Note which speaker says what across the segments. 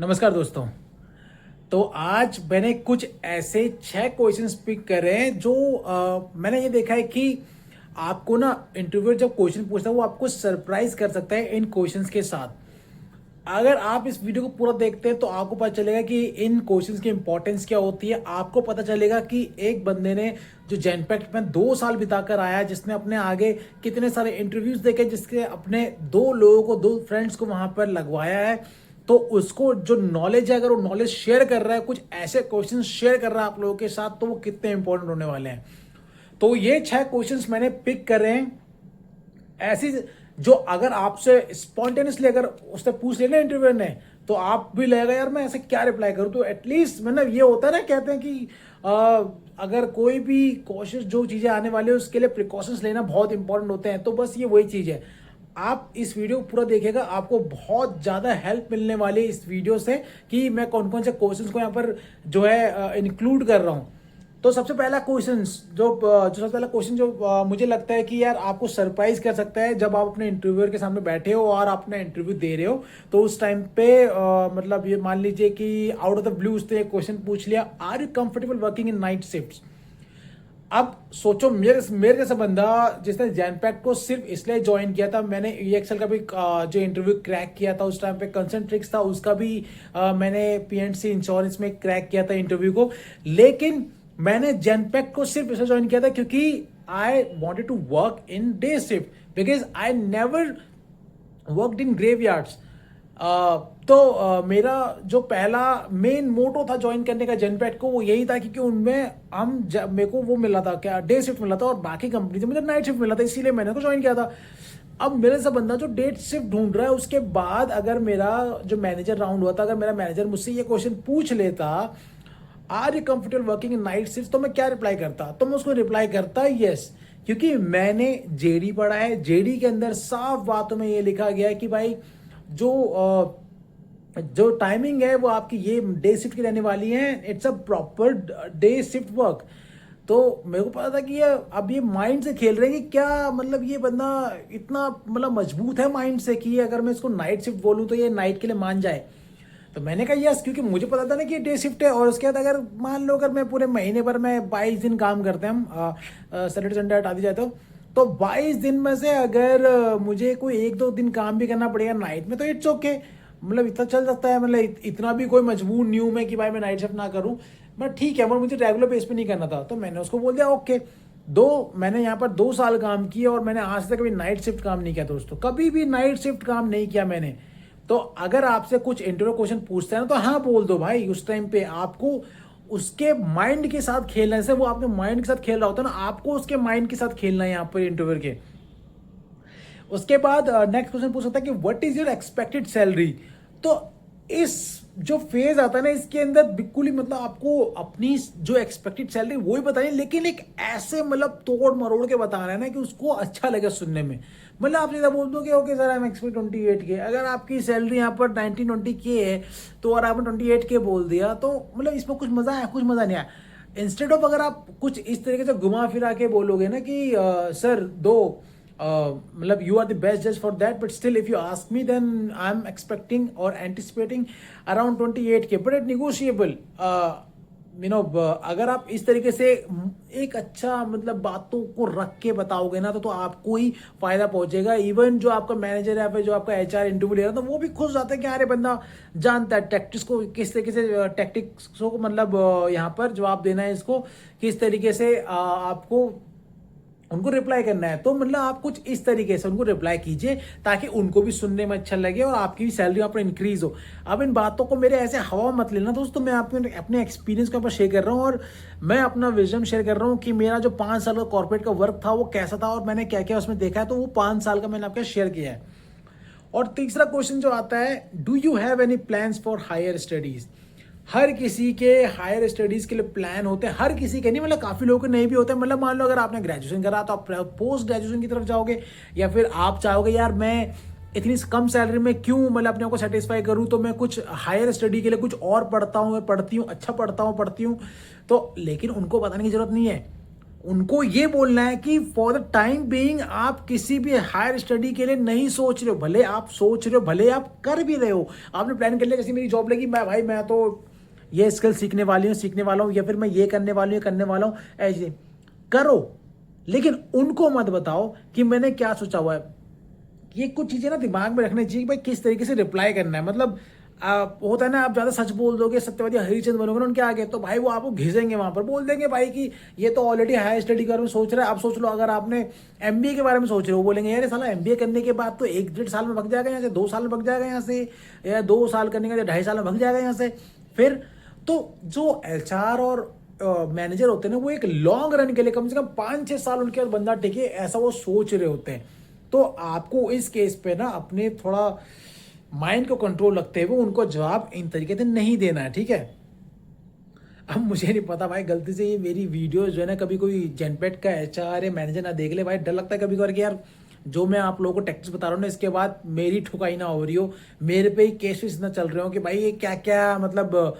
Speaker 1: नमस्कार दोस्तों। तो आज मैंने कुछ ऐसे 6 क्वेश्चंस पिक करे हैं जो मैंने ये देखा है कि आपको ना इंटरव्यू जब क्वेश्चन पूछता है वो आपको सरप्राइज कर सकता है इन क्वेश्चंस के साथ। अगर आप इस वीडियो को पूरा देखते हैं तो आपको पता चलेगा कि इन क्वेश्चंस की इंपॉर्टेंस क्या होती है। आपको पता चलेगा कि एक बंदे ने जो जैनपैक्ट में 2 साल बिताकर आया, जिसने अपने आगे कितने सारे इंटरव्यूज देखे, जिसके अपने 2 लोगों को 2 फ्रेंड्स को वहां पर लगवाया है, तो उसको जो नॉलेज है, अगर वो नॉलेज शेयर कर रहा है, कुछ ऐसे क्वेश्चन शेयर कर रहा है आप लोगों के साथ, तो वो कितने इंपॉर्टेंट होने वाले हैं। तो ये 6 क्वेश्चंस मैंने पिक करे हैं ऐसी, जो अगर आपसे स्पॉन्टेनियसली अगर उससे पूछ लेना इंटरव्यू ने, तो आप भी लगेगा यार मैं ऐसे क्या रिप्लाई करूं। तो एटलीस्ट मतलब ये होता है ना, कहते हैं कि अगर कोई भी कोशिश जो चीजें आने वाली है उसके लिए प्रिकॉशंस लेना बहुत इंपॉर्टेंट होते हैं। तो बस ये वही चीज है। आप इस वीडियो को पूरा देखिएगा, आपको बहुत ज्यादा हेल्प मिलने वाली है इस वीडियो से कि मैं कौन कौन से क्वेश्चंस को यहाँ पर जो है इंक्लूड कर रहा हूँ। तो सबसे पहला क्वेश्चन सबसे पहला क्वेश्चन जो मुझे लगता है कि यार आपको सरप्राइज कर सकता है, जब आप अपने इंटरव्यूअर के सामने बैठे हो और आप अपना इंटरव्यू दे रहे हो, तो उस टाइम पे मतलब ये मान लीजिए कि आउट ऑफ द ब्लू उसने एक क्वेश्चन पूछ लिया, are you comfortable working in night shifts. अब सोचो, मेरे जैसा बंदा जिसने जैनपैक्ट को सिर्फ इसलिए ज्वाइन किया था, मैंने ईएक्सएल का भी जो इंटरव्यू क्रैक किया था उस टाइम पे, कंसंट्रिक्स था उसका भी मैंने पीएनसी इंश्योरेंस में क्रैक किया था इंटरव्यू को। लेकिन मैंने जैनपैक्ट को सिर्फ इसलिए ज्वाइन किया था क्योंकि I wanted to work in day shift, because I never worked in graveyards. मेरा जो पहला मेन मोटो था ज्वाइन करने का जनपैट को, वो यही था क्योंकि उनमें मेरे को वो मिला था, क्या डे शिफ्ट मिला था, और बाकी कंपनी से मुझे नाइट शिफ्ट मिला था, इसीलिए मैंने तो ज्वाइन किया था। अब मेरे से बंदा जो डे शिफ्ट ढूंढ रहा है, उसके बाद अगर मेरा जो मैनेजर राउंड हुआ था, अगर मेरा मैनेजर मुझसे ये क्वेश्चन पूछ लेता, are you comfortable working in night shift, तो मैं क्या रिप्लाई करता? तो मैं उसको रिप्लाई करता यस, क्योंकि मैंने जेडी पढ़ा है। जेडी के अंदर साफ बातों में ये लिखा गया है कि भाई जो टाइमिंग है वो आपकी ये डे शिफ्ट की रहने वाली है, it's a proper day shift work. तो मेरे को पता था कि ये अब ये माइंड से खेल रहे हैं कि क्या, मतलब ये बंदा इतना मतलब मजबूत है माइंड से कि अगर मैं इसको नाइट शिफ्ट बोलूं तो ये नाइट के लिए मान जाए। तो मैंने कहा यस, क्योंकि मुझे पता था ना कि डे शिफ्ट है। और उसके बाद अगर मान लो अगर मैं पूरे महीने भर में 22 दिन काम करते हैं हम, सैटरडे संडे हटा दी जाए तो 22 दिन में से अगर मुझे कोई 1-2 दिन काम भी करना पड़ेगा नाइट में, तो इट्स ओके, मतलब इतना चल सकता है। मतलब इतना भी कोई मजबूर नहीं हूं मैं कि भाई मैं नाइट शिफ्ट ना करूं, बट ठीक है, मुझे रेगुलर बेस पे नहीं करना था, तो मैंने उसको बोल दिया ओके। मैंने यहाँ पर 2 साल काम किए और मैंने आज तक कभी नाइट शिफ्ट काम नहीं किया दोस्तों, कभी भी नाइट शिफ्ट काम नहीं किया मैंने। तो अगर आपसे कुछ इंटरव्यू क्वेश्चन पूछते हैं ना, तो हाँ बोल दो भाई। उस टाइम पे आपको उसके माइंड के साथ खेलना है, वो आपके माइंड के साथ खेल रहा होता है ना, आपको उसके माइंड के साथ खेलना है यहाँ पर इंटरव्यू के। उसके बाद नेक्स्ट क्वेश्चन पूछ सकता है कि what is your expected salary. तो इस जो फेज आता है ना, इसके अंदर बिल्कुल ही मतलब आपको अपनी जो एक्सपेक्टेड सैलरी वो ही बतानी, लेकिन एक ऐसे मतलब तोड़ मरोड़ के बताना है ना कि उसको अच्छा लगे सुनने में। मतलब आप सीधा बोल दो कि okay sir I am expect 28 के। अगर आपकी सैलरी यहाँ पर 19-20 के है, तो और आपने 28 के बोल दिया, तो मतलब इसमें कुछ मजा आया, कुछ मजा नहीं आया। इंस्टेड ऑफ अगर आप कुछ इस तरीके से घुमा फिरा के बोलोगे ना कि सर दो, मतलब यू आर द बेस्ट जज for that, but still if you ask me then I am expecting और anticipating around 28 K, but it negotiable. अगर आप इस तरीके से एक अच्छा मतलब बातों को रख के बताओगे ना, तो आपको ही फायदा पहुंचेगा। इवन जो आपका मैनेजर है, फिर जो आपका एचआर इंटरव्यू ले रहा था, वो भी खुश जाता है कि अरे बंदा जानता है टैक्टिक्स को, किस तरीके से टैक्टिक्स को मतलब यहाँ पर जवाब देना है, इसको किस तरीके से आपको उनको रिप्लाई करना है। तो मतलब आप कुछ इस तरीके से उनको रिप्लाई कीजिए ताकि उनको भी सुनने में अच्छा लगे और आपकी भी सैलरी वहां पर इंक्रीज हो। अब इन बातों को मेरे ऐसे हवा मत लेना दोस्तों, मैं अपने एक्सपीरियंस के ऊपर शेयर कर रहा हूँ और मैं अपना विजन शेयर कर रहा हूँ कि मेरा जो 5 साल का कॉर्पोरेट का वर्क था वो कैसा था और मैंने क्या क्या उसमें देखा है। तो वो 5 साल का मैंने आपके शेयर किया है। और तीसरा क्वेश्चन जो आता है, do you have any plans for higher studies. हर किसी के हायर स्टडीज के लिए प्लान होते हैं, हर किसी के नहीं, मतलब काफी लोगों के नहीं भी होते। मतलब मान लो अगर आपने ग्रेजुएशन करा तो आप पोस्ट ग्रेजुएशन की तरफ जाओगे, या फिर आप चाहोगे यार मैं इतनी कम सैलरी में क्यों मतलब अपने आप को सेटिस्फाई करूं, तो मैं कुछ हायर स्टडी के लिए कुछ और पढ़ता हूं, पढ़ती हूं, अच्छा पढ़ता हूं, पढ़ती हूं। तो लेकिन उनको बताने की जरूरत नहीं है। उनको ये बोलना है कि फॉर द टाइम बीइंग आप किसी भी हायर स्टडी के लिए नहीं सोच रहे हो, भले आप सोच रहे हो, भले आप कर भी रहे हो, आपने प्लान कर लिया जैसे मेरी जॉब लगी, मैं भाई मैं तो ये स्किल सीखने वाला हूँ, या फिर मैं ये करने वाली हूँ, ये करने वाला हूँ, ऐसे करो, लेकिन उनको मत बताओ कि मैंने क्या सोचा हुआ है। ये कुछ चीजें ना दिमाग में रखनी चाहिए कि भाई किस तरीके से रिप्लाई करना है। मतलब होता है ना, आप ज्यादा सच बोल दोगे, सत्यवादी हरिचंद बनोगे ना उनके आगे, तो भाई वो आपको घिसेंगे, वहां पर बोल देंगे भाई कि ये तो ऑलरेडी हायर स्टडी के बारे में सोच रहा है। आप सोच लो, अगर आपने एमबीए के बारे में सोच रहे हो, बोलेंगे यार साला एमबीए करने के बाद तो 1-1.5 साल में भग जाएगा यहाँ से, 2 साल में भग जाएगा यहाँ से, या 2 साल करने का 2.5 साल में भग जाएगा यहाँ से। फिर तो जो एचआर और मैनेजर होते हैं ना, वो एक लॉन्ग रन के लिए कम से कम 5-6 साल उनके पास बंदा टिके, ऐसा वो सोच रहे होते हैं। तो आपको इस केस पे ना अपने थोड़ा माइंड को कंट्रोल रखते हुए उनको जवाब इन तरीके से नहीं देना है, ठीक है। अब मुझे नहीं पता भाई, गलती से ये मेरी वीडियो जो है ना, कभी कोई जेनपेट का एचआर या मैनेजर ना देख ले भाई, डर लगता है कभी कभार कि यार जो मैं आप लोगों को टैक्टिक्स बता रहा हूँ ना, इसके बाद मेरी ठुकाई ना हो रही हो, मेरे पे ही केसेस ना चल रहे हो कि भाई ये क्या क्या मतलब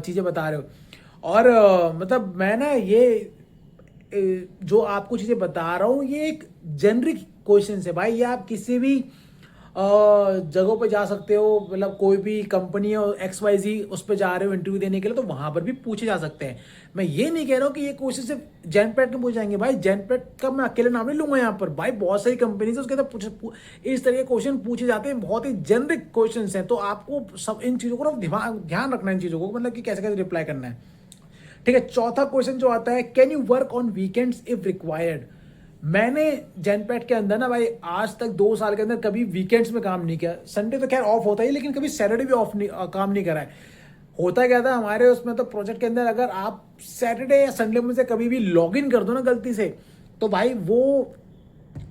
Speaker 1: चीज़ें बता रहे हो। और मतलब मैं ना ये जो आपको चीज़ें बता रहा हूँ, ये एक जेनरिक क्वेश्चन है भाई, ये आप किसी भी जगहों पे जा सकते हो, मतलब कोई भी कंपनी हो XYZ उस पर जा रहे हो इंटरव्यू देने के लिए, तो वहां पर भी पूछे जा सकते हैं। मैं ये नहीं कह रहा हूँ कि ये क्वेश्चन सिर्फ जेनपेट में पूछ जाएंगे भाई, जेनपेट का मैं अकेले नाम नहीं लूंगा यहाँ पर भाई, बहुत सारी कंपनीज है उसके अंदर इस तरह के क्वेश्चन पूछे जाते हैं, बहुत ही जेनरिक क्वेश्चन हैं। तो आपको सब इन चीज़ों को ना ध्यान रखना है, इन चीज़ों को, मतलब कि कैसे कैसे रिप्लाई करना है, ठीक है। चौथा क्वेश्चन जो आता है, can you work on weekends if required. मैंने जेनपेट के अंदर ना भाई आज तक 2 साल के अंदर कभी वीकेंड्स में काम नहीं किया। संडे तो खैर ऑफ होता ही, लेकिन कभी सैटरडे भी ऑफ नहीं, काम नहीं करा है। होता क्या था हमारे उसमें तो प्रोजेक्ट के अंदर, अगर आप सैटरडे या संडे में से कभी भी लॉग इन कर दो ना गलती से, तो भाई वो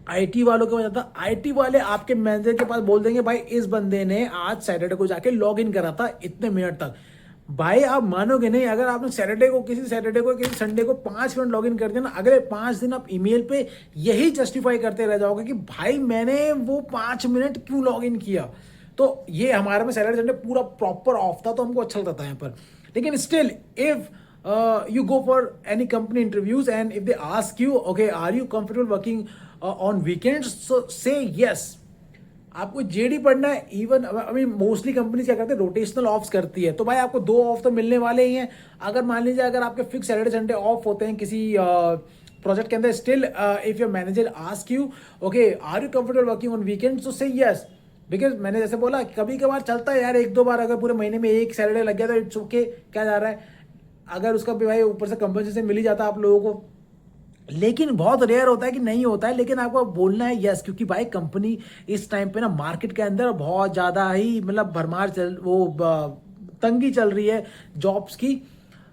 Speaker 1: आईटी वालों के वजह था, आईटी वाले आपके मैनेजर के पास बोल देंगे भाई इस बंदे ने आज सैटरडे को जाके लॉग इन करा था इतने मिनट तक। भाई आप मानोगे नहीं, अगर आपने किसी सैटरडे को किसी संडे को 5 मिनट लॉगिन कर दिया ना, अगले 5 दिन आप ईमेल पे यही जस्टिफाई करते रह जाओगे कि भाई मैंने वो 5 मिनट क्यों लॉगिन किया। तो ये हमारे में सैटरडे संडे पूरा प्रॉपर ऑफ था, तो हमको अच्छा लगता था यहाँ पर। लेकिन still if you go for any company interviews and if they ask you okay are you comfortable working on weekends, so say yes। आपको जेडी पढ़ना है, इवन अभी मोस्टली कंपनी क्या करते हैं, रोटेशनल ऑफ्स करती है, तो भाई आपको 2 ऑफ तो मिलने वाले ही हैं। अगर मान लीजिए अगर आपके फिक्स सैटरडे संडे ऑफ होते हैं किसी प्रोजेक्ट के अंदर, still if your manager ask you okay are you comfortable working on weekend, तो से यस। बिकॉज मैंने जैसे बोला कभी कभार चलता है यार, 1-2 बार अगर पूरे महीने में एक सैटरडे लग गया तो इट्स ओके, क्या जा रहा है, अगर उसका भी भाई ऊपर से कंपनसेशन मिल ही जाता है आप लोगों को। लेकिन बहुत रेयर होता है कि नहीं होता है, लेकिन आपको बोलना है यस, क्योंकि भाई कंपनी इस टाइम पे ना मार्केट के अंदर बहुत ज़्यादा ही मतलब भरमार तंगी चल रही है जॉब्स की।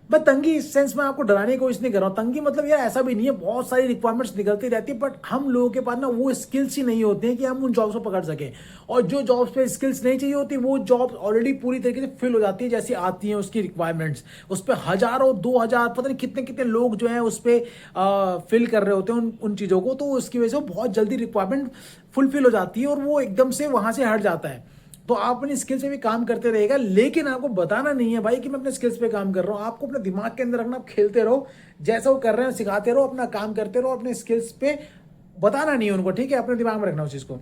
Speaker 1: मैं तंगी इस सेंस में आपको डराने की कोशिश नहीं कर रहा हूँ, तंगी मतलब यार ऐसा भी नहीं है, बहुत सारी रिक्वायरमेंट्स निकलती रहती है, बट हम लोगों के पास ना वो स्किल्स ही नहीं होते हैं कि हम उन जॉब्स को पकड़ सकें। और जो जॉब्स पे स्किल्स नहीं चाहिए होती, वो जॉब्स ऑलरेडी पूरी तरीके से फिल हो जाती है जैसी आती हैं उसकी रिक्वायरमेंट्स। उस पर हजारों 2000 पता नहीं कितने कितने लोग जो हैं उस पर फिल कर रहे होते हैं उन चीज़ों को, तो उसकी वजह से बहुत जल्दी रिक्वायरमेंट फुलफिल हो जाती है और वो एकदम से वहाँ से हट जाता है। तो आप अपनी स्किल्स पे भी काम करते रहेगा, लेकिन आपको बताना नहीं है भाई कि मैं अपने स्किल्स पे काम कर रहा हूँ। आपको अपने दिमाग के अंदर रखना, आप खेलते रहो, जैसा वो कर रहे हैं सिखाते रहो, अपना काम करते रहो, अपने स्किल्स पे बताना नहीं है उनको, ठीक है, अपने दिमाग में रखना उस चीज़ को।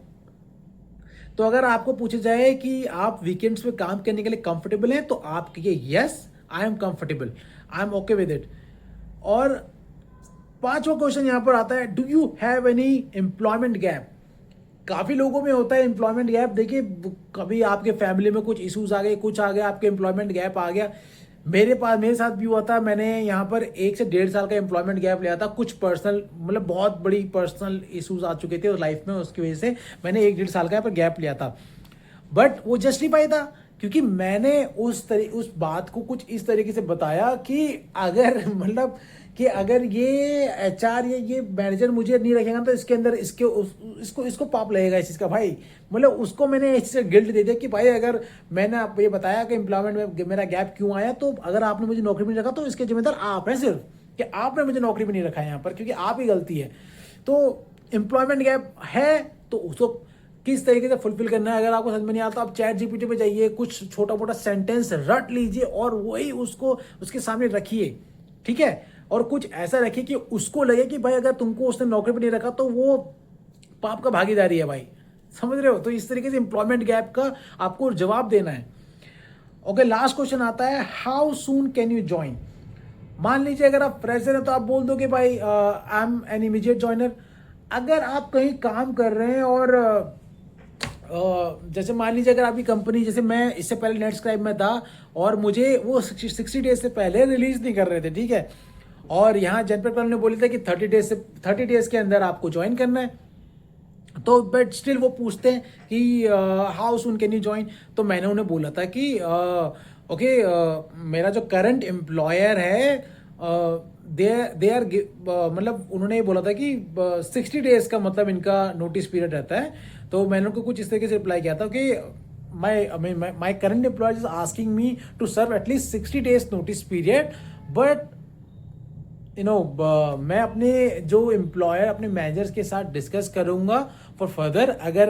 Speaker 1: तो अगर आपको पूछा जाए कि आप वीकेंड्स पे काम करने के लिए कंफर्टेबल हैं, तो आप कहिए yes I am comfortable, I am okay with it. और 5वां क्वेश्चन यहाँ पर आता है, do you have any employment gap. काफ़ी लोगों में होता है एम्प्लॉयमेंट गैप। देखिए कभी आपके फैमिली में कुछ इश्यूज आ गए, कुछ आ गया, आपके एम्प्लॉयमेंट गैप आ गया। मेरे साथ भी हुआ था, मैंने यहाँ पर 1 से 1.5 साल का एम्प्लॉयमेंट गैप लिया था। कुछ पर्सनल मतलब बहुत बड़ी पर्सनल इश्यूज आ चुके थे उस लाइफ में, उसकी वजह से मैंने 1-1.5 साल का यहाँ पर गैप लिया था। बट वो जस्टिफाई था, क्योंकि मैंने उस बात को कुछ इस तरीके से बताया कि अगर मतलब कि अगर ये एचआर या ये मैनेजर मुझे नहीं रखेगा तो इसके अंदर इसको पाप लगेगा इस चीज़ का भाई। मतलब उसको मैंने इस चीज़ का गिल्ट दे दिया कि भाई अगर मैंने आपको ये बताया कि एम्प्लॉयमेंट में मेरा गैप क्यों आया, तो अगर आपने मुझे नौकरी में नहीं रखा तो इसके जिम्मेदार आप हैं, सिर्फ कि आपने मुझे नौकरी में नहीं रखा है यहाँ पर, क्योंकि आप ही गलती है। तो एम्प्लॉयमेंट गैप है तो उसको किस तरीके से फुलफिल करना है, अगर आपको समझ में नहीं आता, आप चैट जीपीटी पे जाइए, कुछ छोटा मोटा सेंटेंस रट लीजिए और वही उसको उसके सामने रखिए, ठीक है। और कुछ ऐसा रखिए कि उसको लगे कि भाई अगर तुमको उसने नौकरी पर नहीं रखा तो वो पाप का भागीदारी है भाई, समझ रहे हो। तो इस तरीके से एम्प्लॉयमेंट गैप का आपको जवाब देना है। ओके, लास्ट क्वेश्चन आता है, how soon can you join. मान लीजिए अगर आप फ्रेशर हैं तो आप बोल दो कि भाई I am an immediate joiner. अगर आप कहीं काम कर रहे हैं और जैसे मान लीजिए अगर आपकी कंपनी, जैसे मैं इससे पहले नेटस्क्राइब में था और मुझे वो 60 डेज से पहले रिलीज नहीं कर रहे थे, ठीक है, और यहाँ जनपद वालों ने बोले थे कि 30 डेज के अंदर आपको ज्वाइन करना है। तो बट स्टिल वो पूछते हैं कि how soon can you join. तो मैंने उन्हें बोला था कि ओके, मेरा जो करंट एम्प्लॉयर है दे आर मतलब उन्होंने ये बोला था कि 60 डेज का मतलब इनका नोटिस पीरियड रहता है। तो मैंने उनको कुछ इस तरीके से रिप्लाई किया था कि my current employer is asking me to serve at least 60 days notice period, but मैं अपने जो एम्प्लॉयर, अपने मैनेजर्स के साथ डिस्कस करूंगा फॉर फर्दर, अगर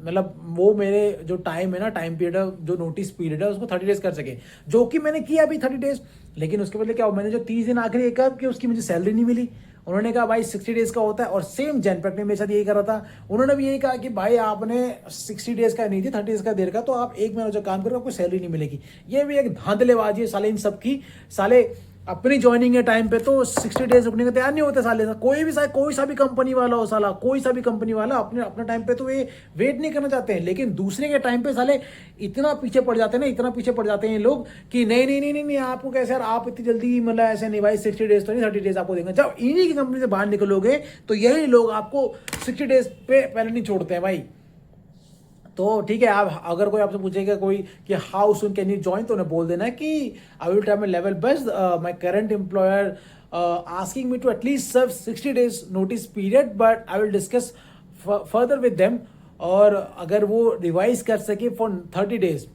Speaker 1: मतलब वो मेरे जो टाइम है ना, टाइम पीरियड है, जो नोटिस पीरियड है उसको 30 डेज कर सके, जो कि मैंने किया अभी 30 डेज। लेकिन उसके बदले क्या हुआ, मैंने जो 30 दिन आखिरी एक कि उसकी मुझे सैलरी नहीं मिली। उन्होंने कहा भाई 60 डेज का होता है, और सेम जनपद ने मेरे साथ यही करा था। उन्होंने भी यही कहा कि भाई आपने 60 डेज का नहीं थी, 30 डेज का देर का, तो आप एक महीना जो काम करोगे आपको सैलरी नहीं मिलेगी। ये भी एक धांधलेबाजी है साले इन सब की। साले अपनी ज्वाइनिंग के टाइम पे तो 60 डेज रुकने को तैयार नहीं होते साले। कोई सा भी कंपनी वाला हो साला, कोई सा भी कंपनी वाला अपने टाइम पे तो ये वेट नहीं करना चाहते हैं, लेकिन दूसरे के टाइम पे साले इतना पीछे पड़ जाते हैं ना, इतना पीछे पड़ जाते हैं ये लोग कि नहीं आपको कैसे यार, आप इतनी जल्दी मतलब ऐसे नहीं भाई, 60 डेज तो नहीं 30 डेज आपको देंगे। जब इन्हीं की कंपनी से बाहर निकलोगे तो यही लोग आपको 60 डेज पे पहले नहीं छोड़ते हैं भाई। तो ठीक है, आप अगर कोई आपसे पूछेगा कोई कि how soon can you join, तो उन्हें बोल देना है कि I will try my level best, my current employer asking me to at least serve 60 days notice period, but I will discuss further with them. और अगर वो रिवाइज कर सके फॉर 30 डेज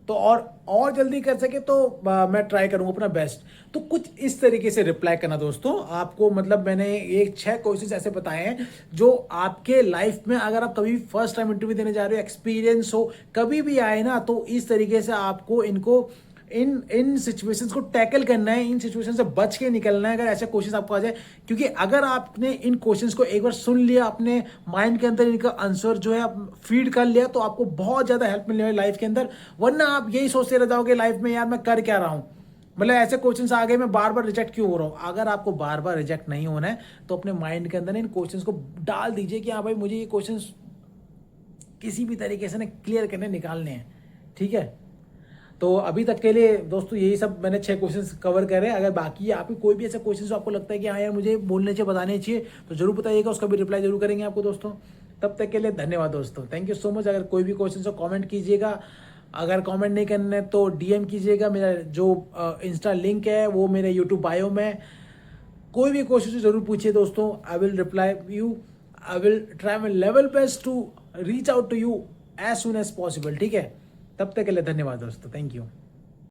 Speaker 1: तो और जल्दी कर सके तो मैं ट्राई करूंगा अपना बेस्ट। तो कुछ इस तरीके से रिप्लाई करना दोस्तों आपको। मतलब मैंने एक 6 क्वेश्चंस ऐसे बताए हैं जो आपके लाइफ में, अगर आप कभी फर्स्ट टाइम इंटरव्यू देने जा रहे हो, एक्सपीरियंस हो, कभी भी आए ना, तो इस तरीके से आपको इनको इन सिचुएशंस को टैकल करना है, इन सिचुएशन से बच के निकलना है अगर ऐसे क्वेश्चंस आपको आ जाए। क्योंकि अगर आपने इन क्वेश्चंस को एक बार सुन लिया, अपने माइंड के अंदर इनका आंसर जो है आप फीड कर लिया, तो आपको बहुत ज्यादा हेल्प मिलने वाली लाइफ के अंदर। वरना आप यही सोचते रह जाओगे लाइफ में, यार मैं कर क्या रहा हूं, मतलब ऐसे क्वेश्चंस आ गए, मैं बार बार रिजेक्ट क्यों हो रहा हूं। अगर आपको बार बार रिजेक्ट नहीं होना है तो अपने माइंड के अंदर इन क्वेश्चंस को डाल दीजिए कि हाँ भाई मुझे ये क्वेश्चंस किसी भी तरीके से ना क्लियर करने निकालने हैं, ठीक है। तो अभी तक के लिए दोस्तों यही सब मैंने 6 क्वेश्चंस कवर करे। अगर बाकी आपकी कोई भी ऐसा क्वेश्चन आपको लगता है कि हाँ यार मुझे बोलने चाहिए, बताने चाहिए, तो जरूर बताइएगा, उसका भी रिप्लाई जरूर करेंगे आपको दोस्तों। तब तक के लिए धन्यवाद दोस्तों, थैंक यू सो मच। अगर कोई भी क्वेश्चन हो कमेंट कीजिएगा, अगर कमेंट नहीं करना है तो DM कीजिएगा। मेरा जो इंस्टा लिंक है वो मेरे यूट्यूब बायो में। कोई भी क्वेश्चन जरूर पूछिए दोस्तों, I will reply you, I will try my level best to reach out to you as soon as possible, ठीक है। तब तक के लिए धन्यवाद दोस्तों, थैंक यू।